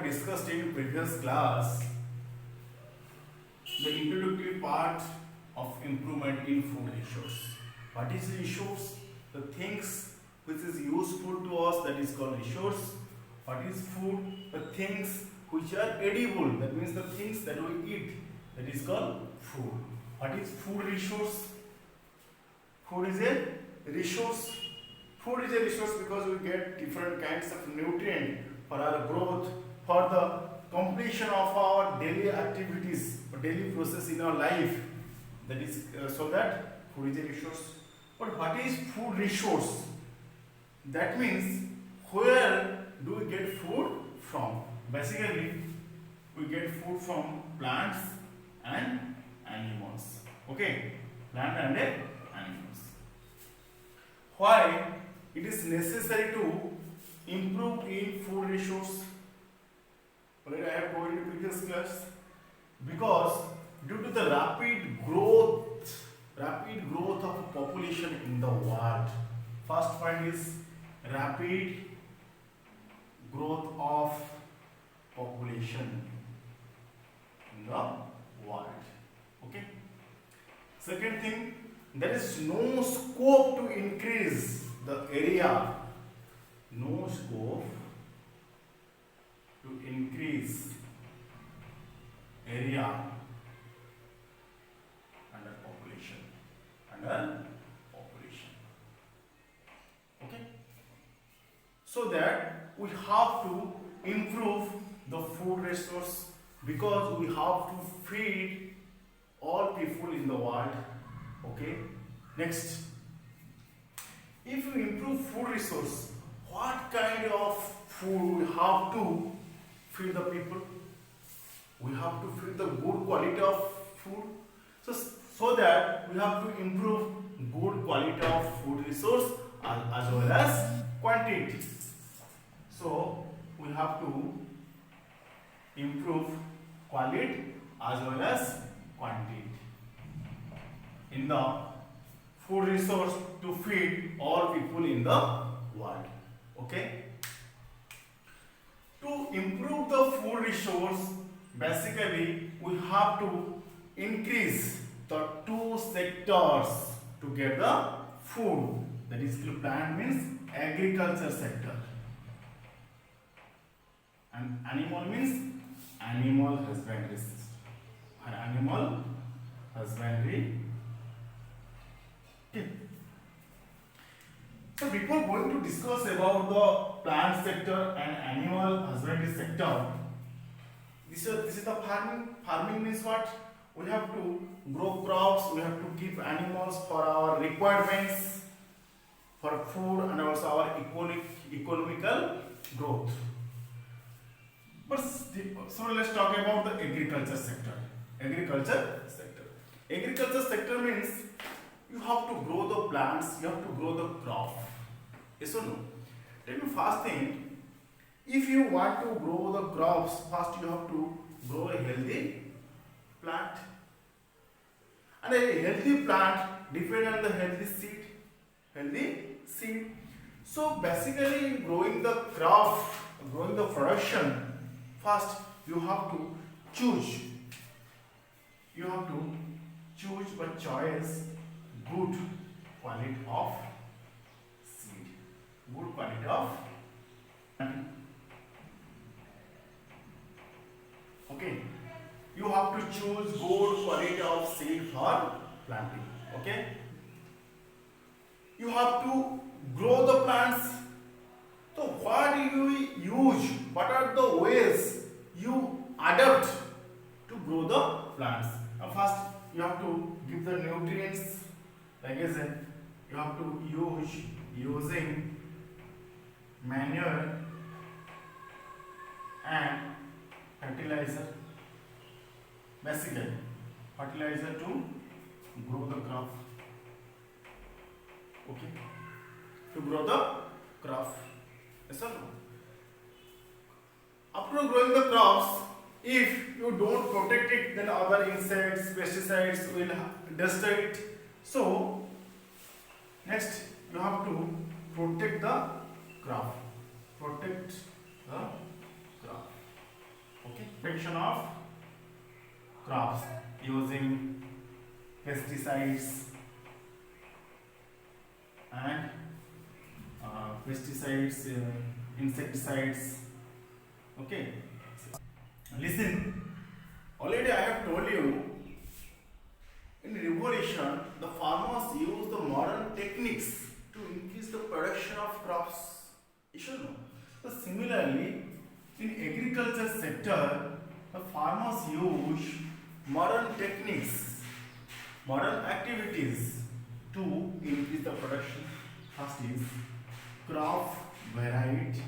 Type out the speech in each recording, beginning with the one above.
discussed in previous class, the introductory part of improvement in food resource. What is resource? The things which is useful to us, that is called resource. What is food? The things which are edible, that means the things that we eat, that is called food. What is food resource? Food is a resource. Food is a resource because we get different kinds of nutrient for our growth, for the completion of our daily activities, or daily process in our life. That is so that food is a resource. But what is food resource? That means where do we get food from? Basically, we get food from plants and animals. Okay, plant and animals. Why it is necessary to improve in food resource? Already I have told you in previous class. Because due to the rapid growth of population in the world. First point is rapid growth of population in the world. Okay. Second thing, there is no scope to increase the area. No scope to increase area under population. Okay. So that we have to improve the food resource because we have to feed all people in the world. Okay. Next, if we improve food resource, what kind of food we have to feed the people? We have to feed the good quality of food. So that we have to improve good quality of food resource as well as quantity. So we have to improve quality as well as quantity in the food resource to feed all people in the world. Okay. To improve the food resource, basically we have to increase the two sectors to get the food. That is, plant means agriculture sector and animal means animal husbandry system. Animal husbandry. Okay. So before going to discuss about the plant sector and animal husbandry sector, this is the farming. Farming means what? We have to grow crops, we have to keep animals for our requirements, for food and also our economical growth. But so let's talk about the agriculture sector. Agriculture sector means you have to grow the plants, you have to grow the crop. Yes or no? Tell me first thing, if you want to grow the crops, first you have to grow a healthy plant. And a healthy plant depends on the healthy seed. So basically growing the crop, growing the production, first you have to choose. You have to choose by choice good quality of seed. Good quality of okay. You have to choose good quality of seed for planting. Okay. You have to grow the plants. So what do you use? What are the ways you adapt to grow the plants? First, you have to give the nutrients. Like I said, you have to using manure and fertilizer. Basically, fertilizer to grow the crop. Okay, to grow the crop. Yes or no? After growing the crops, if you don't protect it, then other insects, pesticides will destroy it. So, next you have to protect the crop. Protect the crop. protection of crops using pesticides and insecticides. Okay, listen. Already I have told you, in revolution, the farmers use the modern techniques to increase the production of crops. You should know. So similarly, in agriculture sector, the farmers use modern techniques, modern activities to increase the production. First is crop varieties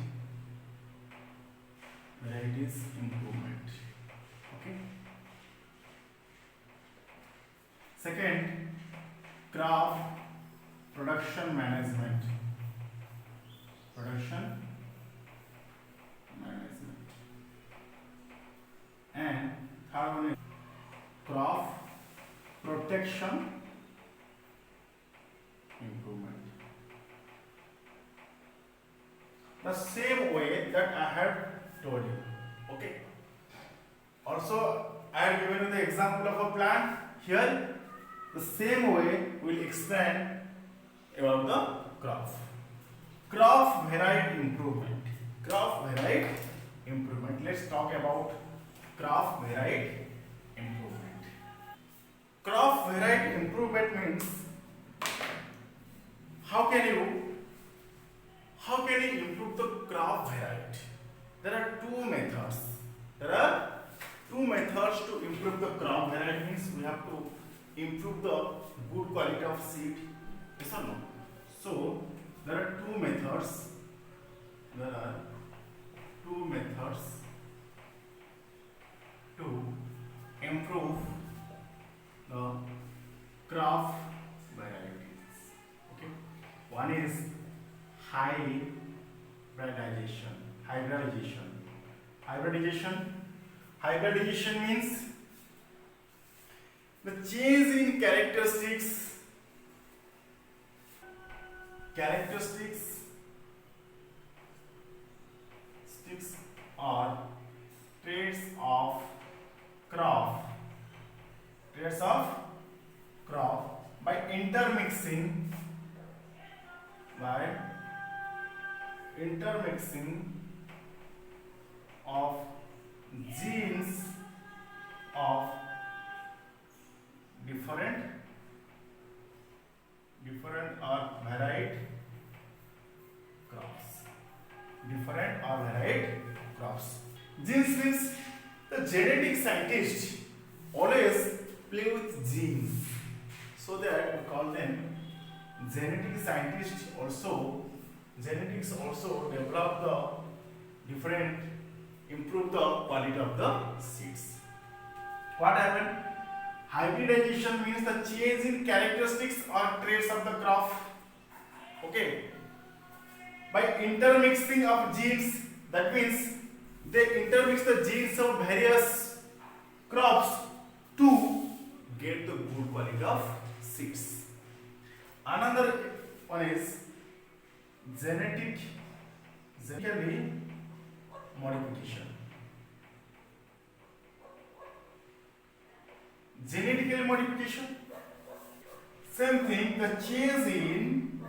improvement. Okay. Second, crop production management. Production management. And third one is crop protection improvement. The same way that I had told you. Okay. Also, I have given you the example of a plant. Here, the same way we will explain about the crop. Crop variety improvement. Crop variety improvement. Let's talk about crop variety improvement. Crop variety improvement means how can you improve the crop variety? There are two methods. There are two methods to improve the crop variety. Means we have to improve the good quality of seed. Yes or no? So there are two methods. There are two methods to improve the crop varieties. Okay. One is Hybridization means the change in characteristics or traits of crop by intermixing of genes of different or varied crops. Genes means the genetic scientist always play with genes, so that we call them genetic scientists. Genetics also develop the different, improve the quality of the seeds. What happened? Hybridization means the change in characteristics or traits of the crop. Okay. By intermixing of genes, that means they intermix the genes of various crops to get the good quality of seeds. Another one is genetically modification. Genetically modification, same thing, the change in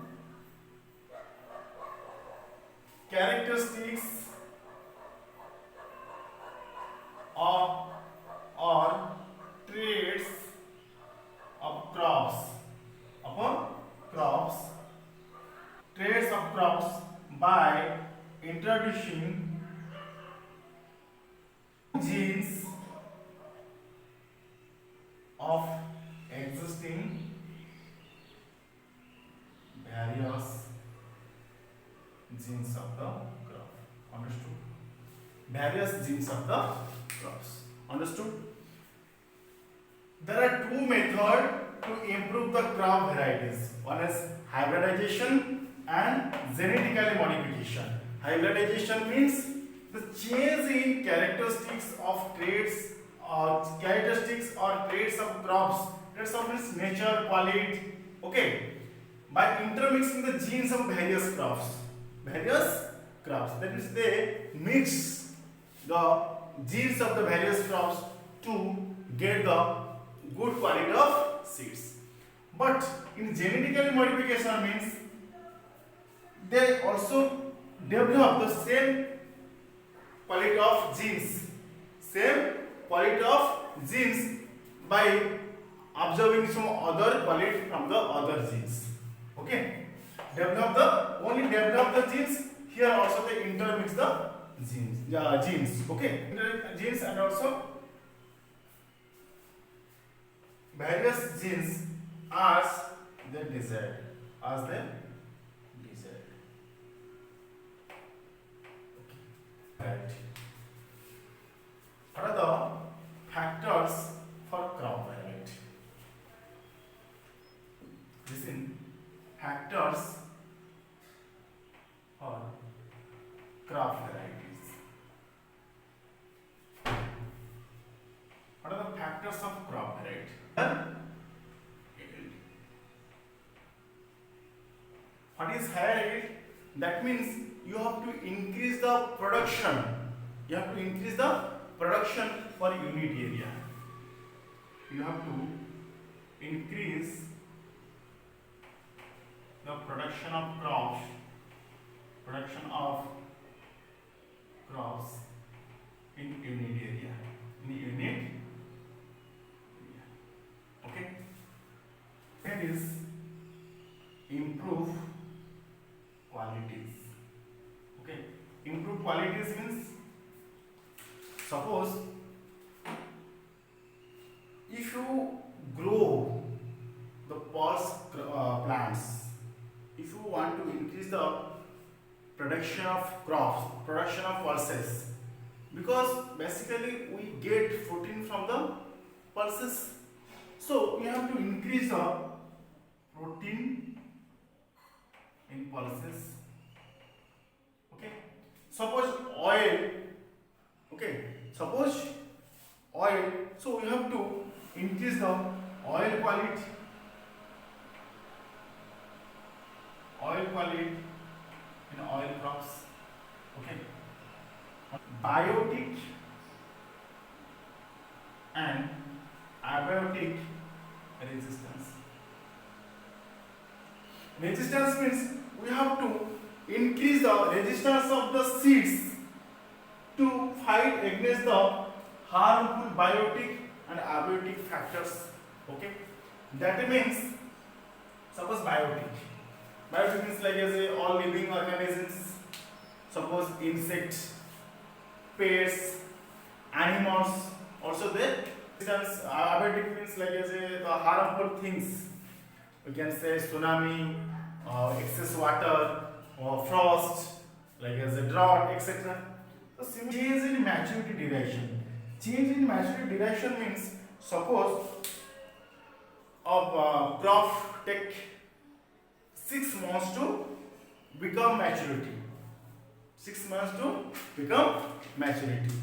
characteristics or traits of crops by introducing genes of existing various genes of the crop. Understood? Various genes of the crops. Understood? There are two methods to improve the crop varieties. One is hybridization and genetically modification. Hybridization means the change in characteristics or traits of crops. Traits of means nature, quality. Okay. By intermixing the genes of various crops. That means they mix the genes of the various crops to get the good quality of seeds. But in genetically modification means they also develop the same quality of genes by observing some other quality from the other genes. Okay, only develop the genes. Here also they intermix the genes. Okay, genes and also various genes as they desired. Right. What are the factors for crop variety? Listen, factors for crop varieties. What are the factors of crop variety? What is higher yield? That means you have to increase the production. You have to increase the production per unit area. You have to increase the production of crops. In unit area. Okay. That is improve qualities. Okay, improve qualities means, suppose if you grow the pulse plants, if you want to increase the production of crops, production of pulses, because basically we get protein from the pulses, so we have to increase the protein in pulses. Okay, suppose oil, so we have to increase the oil quality in oil crops. Okay, biotic and abiotic resistance. Resistance means we have to increase the resistance of the seeds to fight against the harmful biotic and abiotic factors. Okay, that means, suppose biotic means like as all living organisms, suppose insects, pests, animals, also there. Abiotic means like as the harmful things, we can say tsunami, excess water, or frost, like as a drought, etc. So change in maturity direction. Change in maturity direction means, suppose a crop take 6 months to become maturity. 6 months to become maturity.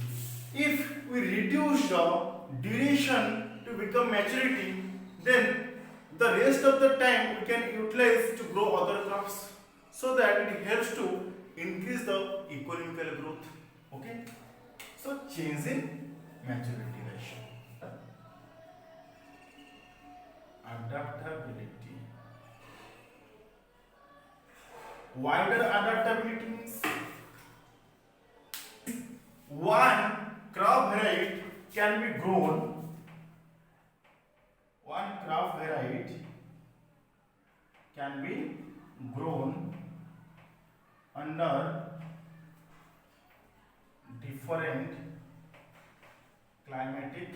If we reduce the duration to become maturity, then the rest of the time we can utilize to grow other crops, so that it helps to increase the economical growth. Okay, so change in maturity ratio. Adaptability. Wider adaptability means one crop variety can be grown. One crop variety can be grown under different climatic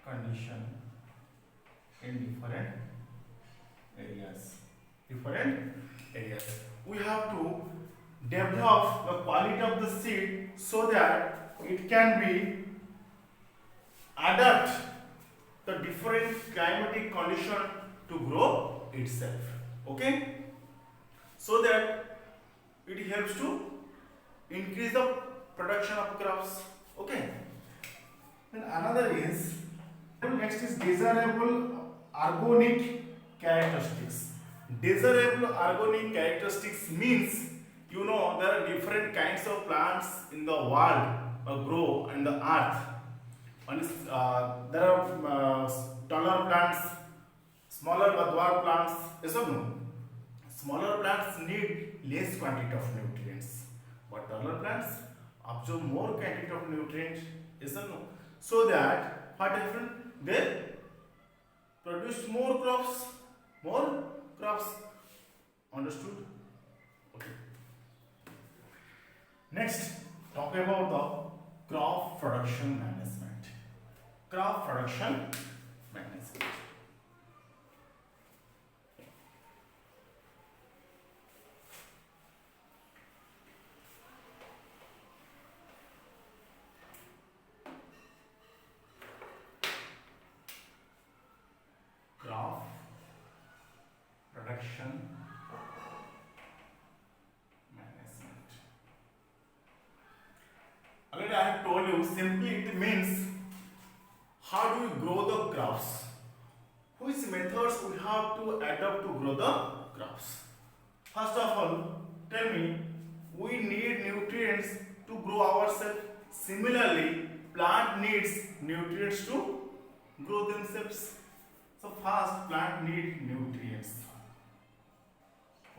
condition in different areas. We have to develop the quality of the seed so that it can be adapt the different climatic condition to grow itself. Okay, so that it helps to increase the production of crops. Okay, then another is, next is desirable organic characteristics. Desirable organic characteristics means, there are different kinds of plants in the world. grow in the earth. One is there are taller plants, smaller but dwarf plants. Yes or no? Smaller plants need less quantity of nutrients, but taller plants absorb more quantity of nutrients. Yes or no? So that what happened? They produce more crops. More crops. Understood? Okay. Next, talk about the crop production management. Crop production management. Crop production management. Already I have told you, simply it means how do you grow the crops? Which methods we have to adopt to grow the crops? First of all, tell me, we need nutrients to grow ourselves. Similarly, plant needs nutrients to grow themselves. So first, plant need nutrients.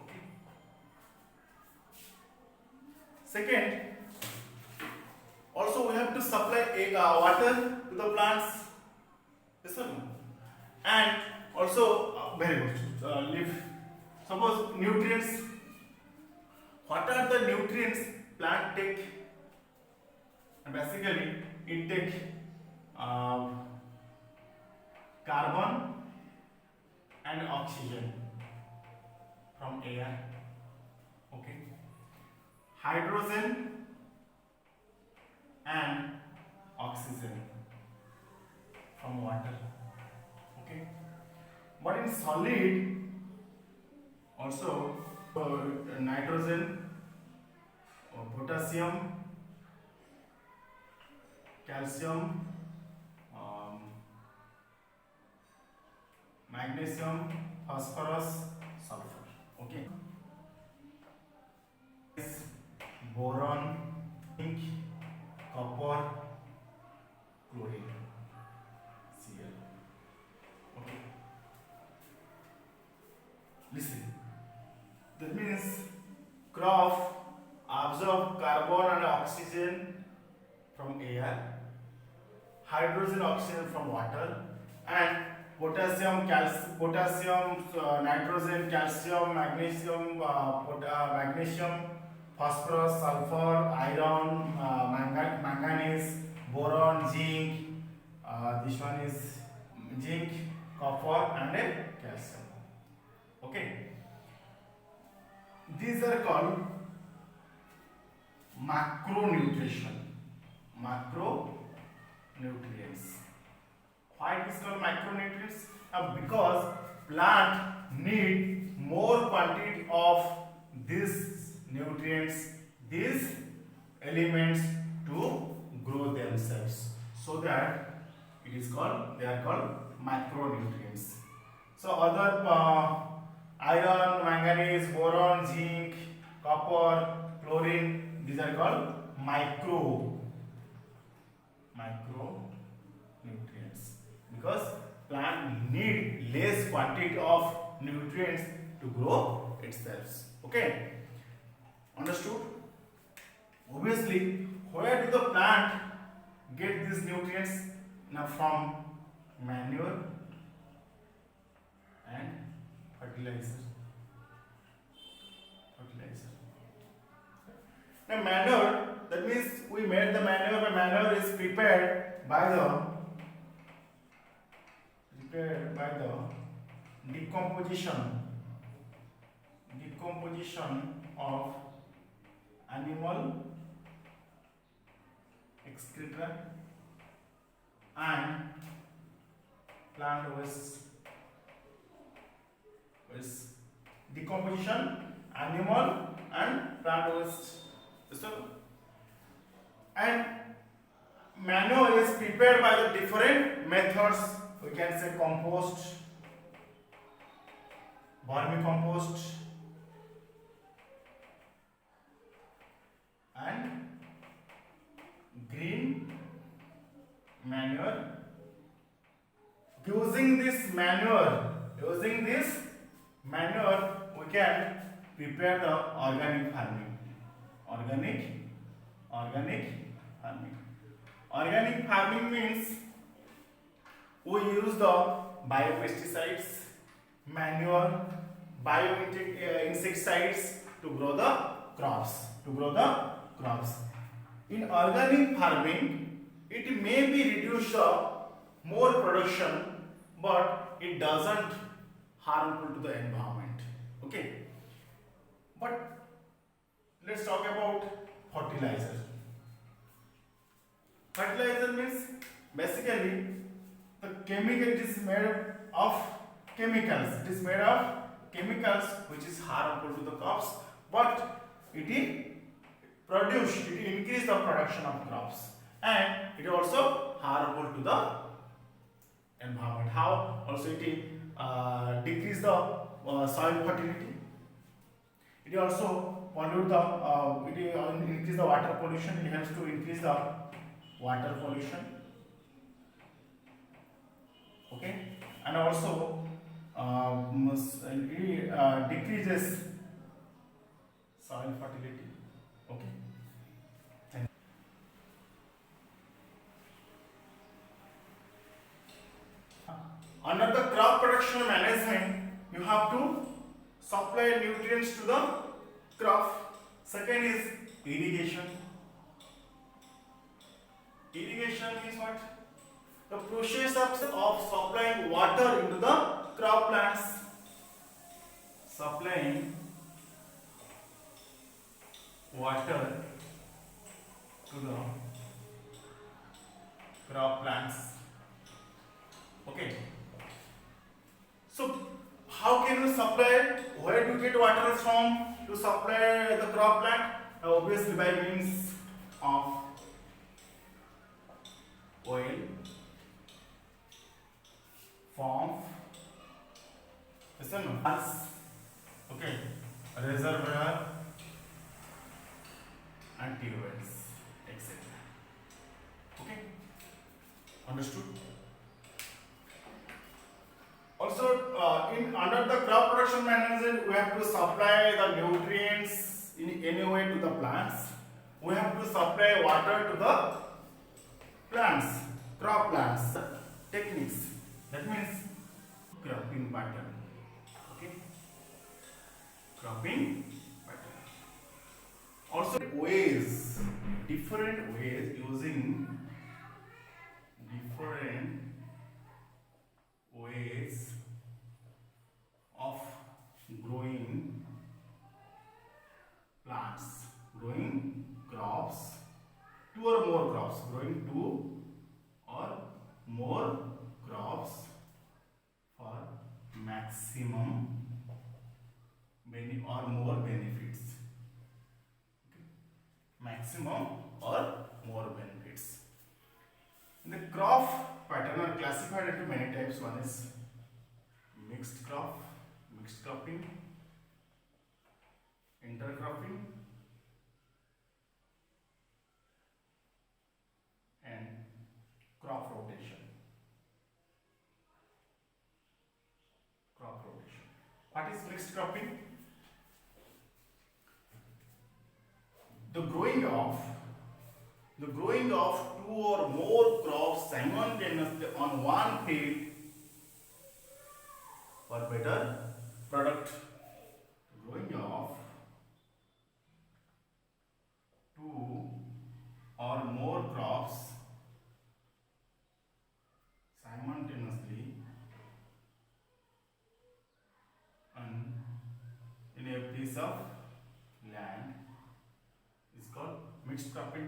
Okay. Second, also we have to supply water to the plants. Yes or no? And also, very good. Leaf. Suppose nutrients. What are the nutrients plant take? Basically, it take carbon and oxygen from air. Okay. Hydrogen and oxygen from water. Okay. But in solid also nitrogen, potassium, calcium, magnesium, phosphorus, sulfur. Okay. Boron, zinc, copper, chlorine, Cl. Okay. Listen. That means crop absorb carbon and oxygen from air, hydrogen, oxygen from water, and potassium, nitrogen, calcium, magnesium, magnesium, phosphorus, sulfur, iron, manganese, boron, zinc. This one is zinc, copper, and calcium. Okay. These are called macronutrition. Macronutrients. Why it is called micronutrients? Because plant need more quantity of these nutrients, these elements to grow themselves. So that it is called, they are called macronutrients. So other iron, manganese, boron, zinc, copper, chlorine, these are called macronutrients, because plant need less quantity of nutrients to grow itself. Okay, understood? Obviously, where do the plant get these nutrients? Now from manure and fertilizer. Now manure, that means we made the manure. The manure is prepared by the decomposition of animal excreta and plant waste. Decomposition, animal and plant waste. So, and manure is prepared by the different methods. We can say compost, vermicompost, and green manure. Using this manure, we can prepare the organic farming. Organic farming. Organic farming means we use the biopesticides, manure, insecticides to grow the crops. In organic farming, it may be reduce the more production, but it doesn't harmful to the environment. Okay, but let's talk about fertilizer. Fertilizer means basically the chemical, it is made of chemicals. It is made of chemicals which is harmful to the crops, but it increase the production of crops, and it also harmful to the environment. How? Also it decrease the soil fertility. It also pollute the increase the water pollution. It helps to increase the water pollution. Okay, and also it decreases soil fertility. Okay. Thank you. Under the crop production management, you have to supply nutrients to the crop. Second is irrigation. Irrigation means what? The process of supplying water into the crop plants. Supplying water to the crop plants. Okay. So how can you supply? Where to get water from to supply the crop plant? Obviously by means of oil, from okay, reservoir and tubes, etc. Okay, understood? Also, in under the crop production management, we have to supply the nutrients in any way to the plants. We have to supply water to the plants, crop plants. Techniques. That means cropping pattern. Okay, cropping pattern. Also ways, different ways using different ways of growing plants, growing crops, two or more crops, growing two or more crops for maximum or more benefits. Okay. Maximum or more benefits. The crop pattern are classified into many types. One is mixed cropping, intercropping, and crop rotation. What is mixed cropping? The growing of two or more crops simultaneously on one field for better product. Growing of two or more crops simultaneously in a piece of land is called mixed cropping.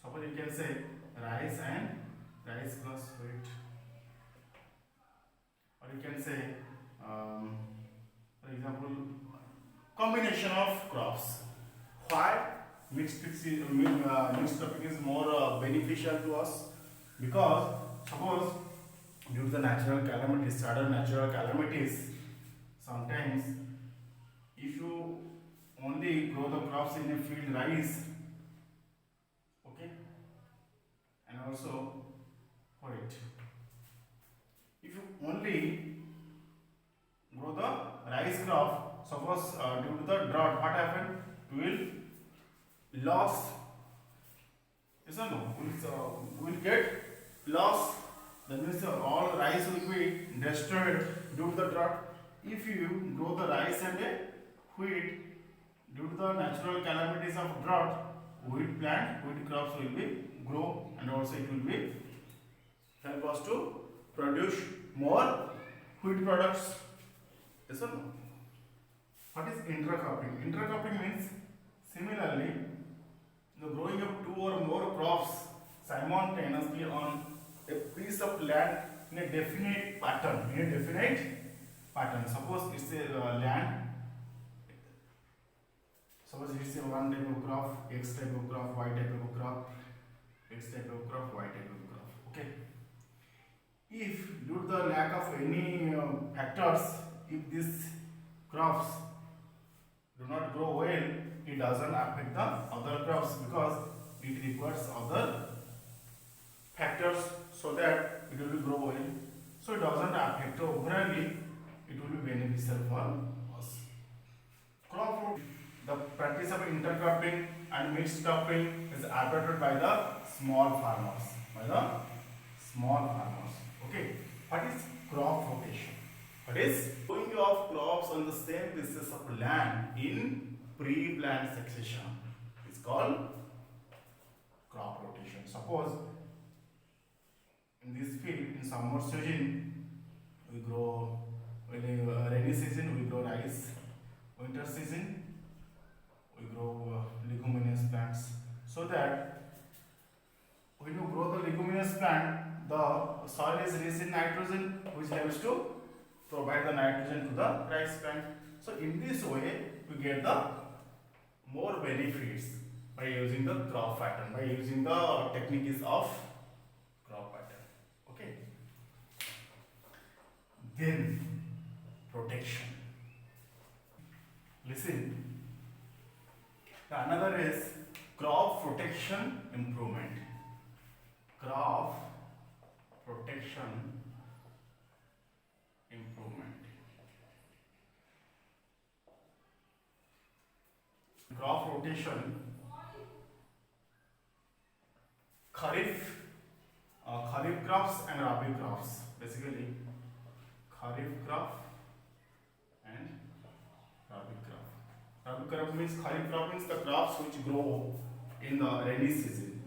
Suppose you can say rice and rice plus wheat, or you can say for example combination of crops. Why mixed cropping is more beneficial to us? Because suppose due to the natural calamities, sudden natural calamities, sometimes if you only grow the crops in a field rice, okay, also wheat. If you only grow the rice crop, suppose due to the drought, what happened? We will loss. Yes or no? We will get loss. That means all rice will be destroyed due to the drought. If you grow the rice and wheat, due to the natural calamities of drought, wheat crops will be grow, and also it will be help us to produce more wheat products. Yes or no? What is intercropping? Intercropping means similarly the growing of two or more crops simultaneously on a piece of land in a definite pattern. Suppose it's a land. Suppose it's a one type of crop, X type of crop, Y type of crop, X type of crop, Y type of crop. Okay. If due to the lack of any factors, if these crops do not grow well, it doesn't affect the other crops because it requires other factors so that it will grow well. So it doesn't affect overall. It will be beneficial for us. Crop root, the practice of intercropping and mixed cropping is adopted by the small farmers. Okay. What is crop rotation? What is growing of crops on the same pieces of land in pre-plant succession is called crop rotation. Suppose in this field in summer season we grow, in rainy season we grow rice, winter season we grow leguminous plants, so that when you grow the leguminous plant, the soil is rich in nitrogen, which helps to provide the nitrogen to the rice plant. So in this way we get the more benefits by using the crop pattern, by using the techniques of crop pattern. Okay. Then protection. Listen. The another is crop protection improvement. Crop protection improvement. Crop rotation. Kharif crops and Rabi crops. Basically, Kharif crop and Rabi crop. Rabi crop means Kharif crop means the crops which grow in the rainy season.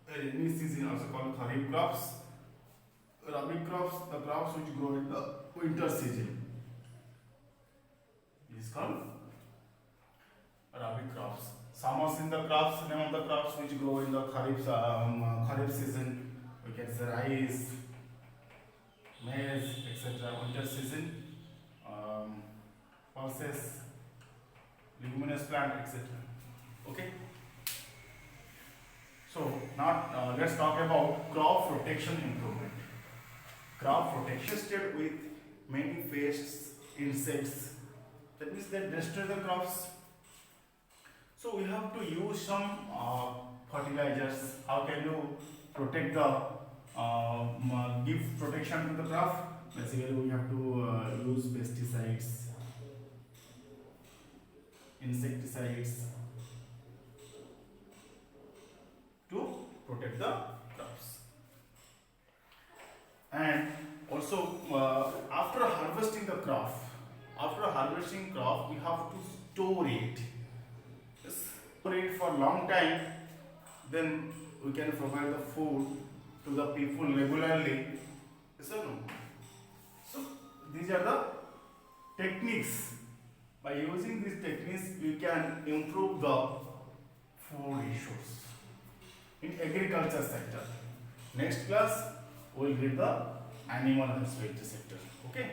Rainy season also called Kharif crops. Rabi crops, the crops which grow in the winter season, is called Rabi crops. Some of the crops, name of the crops which grow in the Kharif season, we can say rice, maize, etc. Winter season, pulses, leguminous plant, etc. Okay. So now let's talk about crop protection improvement. Crop protection started with many pests, insects. That means they destroy the crops. So we have to use some fertilizers. How can you protect the give protection to the crop? Basically, we have to use pesticides, insecticides to protect the crops. And also after harvesting the crop, we have to store it. Store it for a long time, then we can provide the food to the people regularly. Yes or no? So these are the techniques. By using these techniques, we can improve the food issues in agriculture sector. Next class, we will read the animal husbandry sector. Okay.